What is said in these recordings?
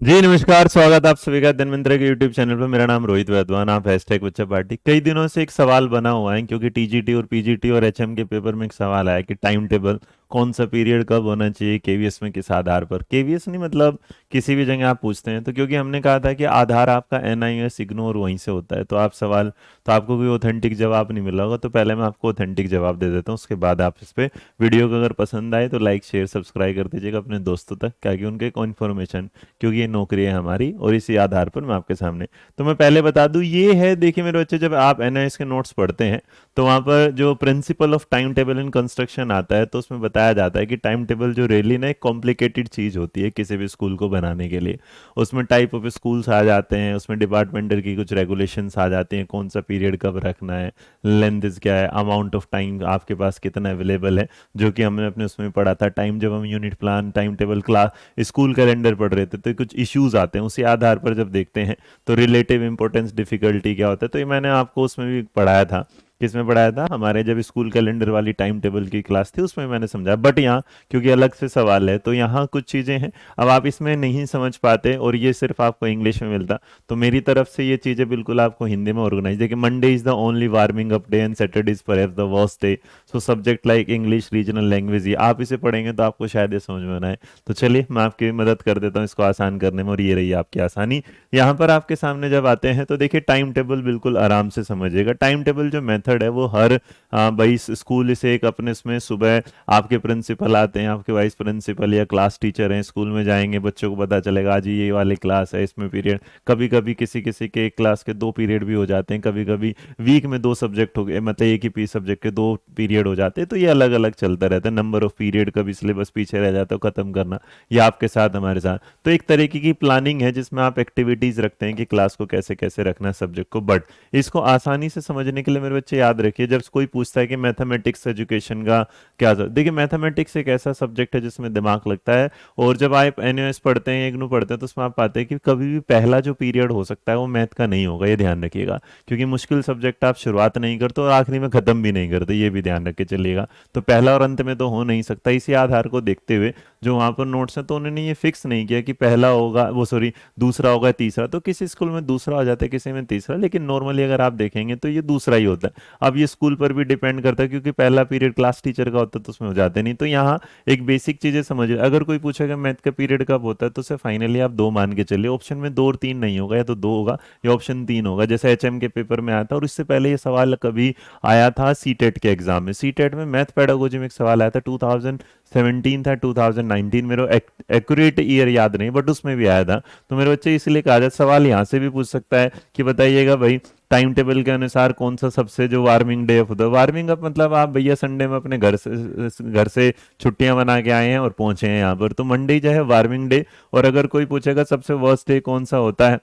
जी नमस्कार, स्वागत आप सभी का धन्वंतरि के यूट्यूब चैनल पर। मेरा नाम रोहित वैद्वान, आप हैशटैग बच्चा पार्टी। कई दिनों से एक सवाल बना हुआ है, क्योंकि टीजीटी और पीजीटी और एचएम के पेपर में एक सवाल आया कि टाइम टेबल कौन सा पीरियड कब होना चाहिए, केवीएस में किस आधार पर। केवीएस नहीं मतलब किसी भी जगह आप पूछते हैं, तो क्योंकि हमने कहा था कि आधार आपका एनआईएस इग्नोर वहीं से होता है, तो आप सवाल तो आपको कोई ऑथेंटिक जवाब नहीं मिला होगा। तो पहले मैं आपको ऑथेंटिक जवाब दे देता हूँ, उसके बाद आप इस पे वीडियो को अगर पसंद आए तो लाइक शेयर सब्सक्राइब कर दीजिएगा अपने दोस्तों तक, ताकि उनके को इन्फॉर्मेशन, क्योंकि ये नौकरी है हमारी और इसी आधार पर मैं आपके सामने। तो मैं पहले बता दूं, ये है, देखिए मेरे बच्चे, जब आप एनआईएस के नोट्स पढ़ते हैं तो वहाँ पर जो principle of time table in construction आता है, तो उसमें बताया जाता है कि टाइम टेबल जो रियली ना एक कॉम्प्लिकेटेड चीज़ होती है किसी भी स्कूल को बनाने के लिए। उसमें टाइप ऑफ स्कूल्स आ जाते हैं, उसमें डिपार्टमेंटल की कुछ रेगुलेशंस आ जाती हैं, कौन सा पीरियड कब रखना है, लेंथ क्या है, अमाउंट ऑफ टाइम आपके पास कितना अवेलेबल है, जो कि हमने अपने उसमें पढ़ा था टाइम, जब हम unit plan time table class school calendar पढ़ रहे थे। तो कुछ इश्यूज आते हैं, उसी आधार पर जब देखते हैं तो रिलेटिव इंपॉर्टेंस डिफिकल्टी क्या होता है, तो ये मैंने आपको उसमें भी पढ़ाया था। किसमें पढ़ाया था? हमारे जब स्कूल कैलेंडर वाली टाइम टेबल की क्लास थी उसमें मैंने समझाया। बट यहाँ क्योंकि अलग से सवाल है, तो यहाँ कुछ चीज़ें हैं, अब आप इसमें नहीं समझ पाते और ये सिर्फ आपको इंग्लिश में मिलता, तो मेरी तरफ से ये चीज़ें बिल्कुल आपको हिंदी में ऑर्गेनाइज। देखिए, Monday is the only warming up day and Saturday is पर the worst day. So subject like English regional language, ये आप इसे पढ़ेंगे तो आपको शायद ये समझ में ना आए। तो चलिए मैं आपकी मदद कर देता हूँ इसको आसान करने में, और ये रही आपकी आसानी। यहाँ पर आपके सामने जब आते हैं तो देखिए, टाइम टेबल बिल्कुल आराम से समझिएगा। टाइम टेबल जो मेथड है वो हर भाई स्कूल से एक अपने इसमें सुबह आपके प्रिंसिपल आते हैं, आपके वाइस प्रिंसिपल या क्लास टीचर हैं, स्कूल में जाएंगे, बच्चों को पता चलेगा आज ये वाली क्लास है, इसमें पीरियड। कभी कभी किसी किसी के एक क्लास के दो पीरियड भी हो जाते हैं, कभी कभी वीक में दो सब्जेक्ट हो गए, मतलब एक ही सब्जेक्ट के दो पीरियड हो जाते हैं। तो ये अलग अलग चलता रहता है, नंबर ऑफ पीरियड, कभी सिलेबस पीछे रह जाता है खत्म करना, या आपके साथ हमारे साथ। तो एक तरीके की प्लानिंग है जिसमें आप एक्टिविटीज रखते हैं कि क्लास को कैसे कैसे रखना है सब्जेक्ट को। बट इसको आसानी से समझने के लिए मेरे बच्चे याद रखिए, जब कोई पूछता है कि मैथमेटिक्स एजुकेशन का क्या देखिए, मैथमेटिक्स एक ऐसा सब्जेक्ट है जिसमें दिमाग लगता है। और जब आप एनयूएस पढ़ते हैं, इग्नू पढ़ते हैं, तो उसमें आप पाते हैं कि कभी भी पहला जो पीरियड हो सकता है वो मैथ का नहीं होगा, ये ध्यान रखिएगा। क्योंकि मुश्किल सब्जेक्ट आप शुरुआत नहीं करते और आखिरी में खत्म भी नहीं करते, ये भी ध्यान रख के चलिएगा। तो पहला और अंत में तो हो नहीं सकता। इसी आधार को देखते हुए जो वहाँ पर नोट्स हैं, तो उन्होंने ये फिक्स नहीं किया कि पहला होगा, वो सॉरी, दूसरा होगा तीसरा। तो किसी स्कूल में दूसरा हो जाता है, किसी में तीसरा, लेकिन नॉर्मली अगर आप देखेंगे तो ये दूसरा ही होता है। अब ये स्कूल पर भी डिपेंड करता है, क्योंकि पहला पीरियड क्लास टीचर का होता है तो उसमें हो जाते नहीं। तो यहाँ एक बेसिक चीजें समझिए, अगर कोई पूछेगा मैथ का पीरियड कब होता है, तो उसे फाइनली आप दो मान के चलिए। ऑप्शन में दो और तीन नहीं होगा, या तो दो होगा या ऑप्शन तीन होगा, जैसे एचएम के पेपर में आया था। और इससे पहले ये सवाल कभी आया था सीटेट के एग्जाम में। सीटेट में मैथ पेडागोजी में एक सवाल आया था, 2017 था 2019, मेरे एक्यूरेट ईयर याद नहीं, बट उसमें भी आया था। तो मेरे बच्चे इसलिए कहा जाता, सवाल यहाँ से भी पूछ सकता है कि बताइएगा भाई, टाइम टेबल के अनुसार कौन सा सबसे जो warming day of the, warming up मतलब आप भैया संडे में अपने घर से छुट्टियां बना के आए हैं और पहुंचे हैं यहाँ पर, तो मंडे जो है वार्मिंग डे। और अगर कोई पूछेगा सबसे वर्स्ट डे कौन सा होता है,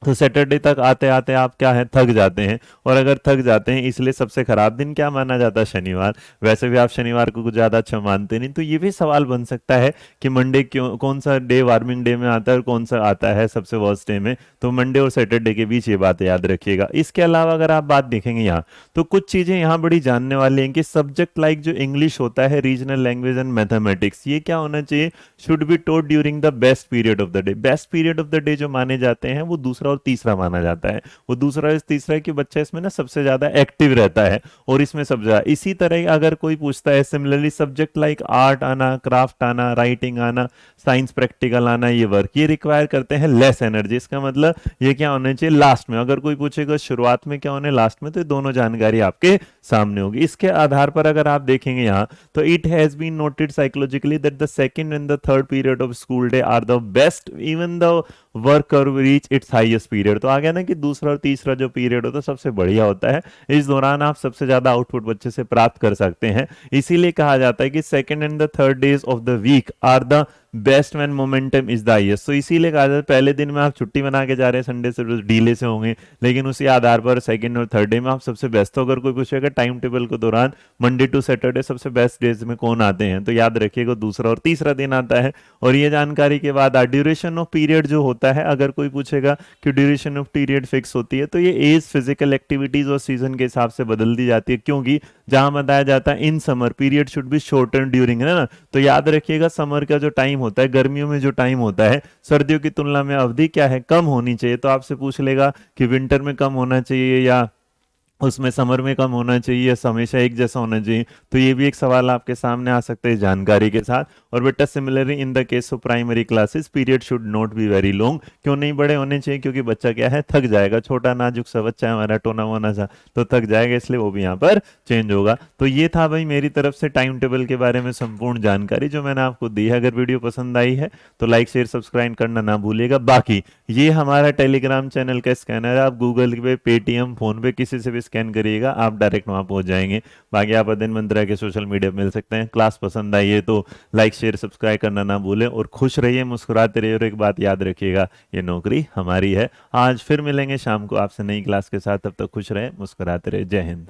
तो सैटरडे तक आते आते आप क्या है, थक जाते हैं। और अगर थक जाते हैं, इसलिए सबसे खराब दिन क्या माना जाता है? शनिवार। वैसे भी आप शनिवार को कुछ ज्यादा अच्छा मानते नहीं, तो ये भी सवाल बन सकता है कि मंडे क्यों, कौन सा डे वार्मिंग डे में आता है और कौन सा आता है सबसे वर्स्ट डे में। तो मंडे और सैटरडे के बीच ये बात याद रखिएगा। इसके अलावा अगर आप बात देखेंगे यहाँ, तो कुछ चीजें यहाँ बड़ी जानने वाली हैं कि सब्जेक्ट लाइक जो इंग्लिश होता है, रीजनल लैंग्वेज एंड मैथमेटिक्स, ये क्या होना चाहिए? Should be taught during the best period of the day. Best period of the day जो माने जाते हैं वो दूसरा और तीसरा माना जाता है। वो दूसरा और तीसरा है कि बच्चा इसमें ना सबसे ज्यादा एक्टिव रहता है और इसमें सब ज्यादा। इसी तरह अगर कोई पूछता है सिमिलरली सब्जेक्ट लाइक आर्ट आना, क्राफ्ट आना, राइटिंग आना, साइंस प्रैक्टिकल आना, ये वर्क ये रिक्वायर करते हैं लेस एनर्जी। इसका मतलब ये क्या होना चाहिए लास्ट में। अगर कोई पूछेगा शुरुआत में क्या होने, लास्ट में, तो ये दोनों जानकारी आपके सामने होगी। इसके आधार पर अगर आप देखेंगे यहाँ, तो it has been noted psychologically that the second and the third period of school day are the best even the work curve reach its highest period. तो आ गया ना कि दूसरा और तीसरा जो पीरियड होता है सबसे बढ़िया होता है, इस दौरान आप सबसे ज्यादा आउटपुट बच्चे से प्राप्त कर सकते हैं। इसीलिए कहा जाता है कि second and the third days of the week are the best when momentum is the highest. तो इसीलिए कहा जाता है पहले दिन में आप छुट्टी बना के जा रहे हैं, संडे से डीले से होंगे, लेकिन उसी आधार पर सेकंड और थर्ड डे में आप सबसे बेस्ट। तो अगर कोई पूछेगा टाइम टेबल के दौरान मंडे टू सैटरडे सबसे बेस्ट डेज में कौन आते हैं, तो याद रखिएगा दूसरा और तीसरा दिन आता है। और ये जानकारी के बाद ड्यूरेशन ऑफ पीरियड जो होता है, अगर कोई पूछेगा कि ड्यूरेशन ऑफ पीरियड फिक्स होती है, तो ये एज, फिजिकल एक्टिविटीज और सीजन के हिसाब से बदल दी जाती है। क्योंकि जहां बताया जाता है in summer period should be shorten during, है ना। तो याद रखिएगा समर का जो टाइम होता है, गर्मियों में जो टाइम होता है, सर्दियों की तुलना में अवधि क्या है, कम होनी चाहिए। तो आपसे पूछ लेगा कि विंटर में कम होना चाहिए या उसमें समर में कम होना चाहिए, हमेशा एक जैसा होना चाहिए। तो ये भी एक सवाल आपके सामने आ सकता है जानकारी के साथ। और बेटा similarly in the case of primary classes period should not be very long. क्यों नहीं बड़े होने चाहिए? क्योंकि बच्चा क्या है, थक जाएगा, छोटा नाजुक सा बच्चा है हमारा, टोना वोना सा, तो थक जाएगा, इसलिए वो भी यहाँ पर चेंज होगा। तो ये था भाई मेरी तरफ से टाइम टेबल के बारे में संपूर्ण जानकारी जो मैंने आपको दी है। अगर वीडियो पसंद आई है तो लाइक शेयर सब्सक्राइब करना ना भूलिएगा। बाकी ये हमारा टेलीग्राम चैनल का स्कैनर है, आप गूगल पे, पेटीएम, फोन पे किसी से भी स्कैन करिएगा, आप डायरेक्ट वहां पहुंच जाएंगे। बाकी आप अध्ययन मंत्रा के सोशल मीडिया पे मिल सकते हैं। क्लास पसंद आई है तो लाइक शेयर सब्सक्राइब करना ना भूलें, और खुश रहिए, मुस्कुराते रहिए, और एक बात याद रखिएगा, ये नौकरी हमारी है। आज फिर मिलेंगे शाम को आपसे नई क्लास के साथ, तब तक खुश रहे, मुस्कुराते रहे। जय हिंद।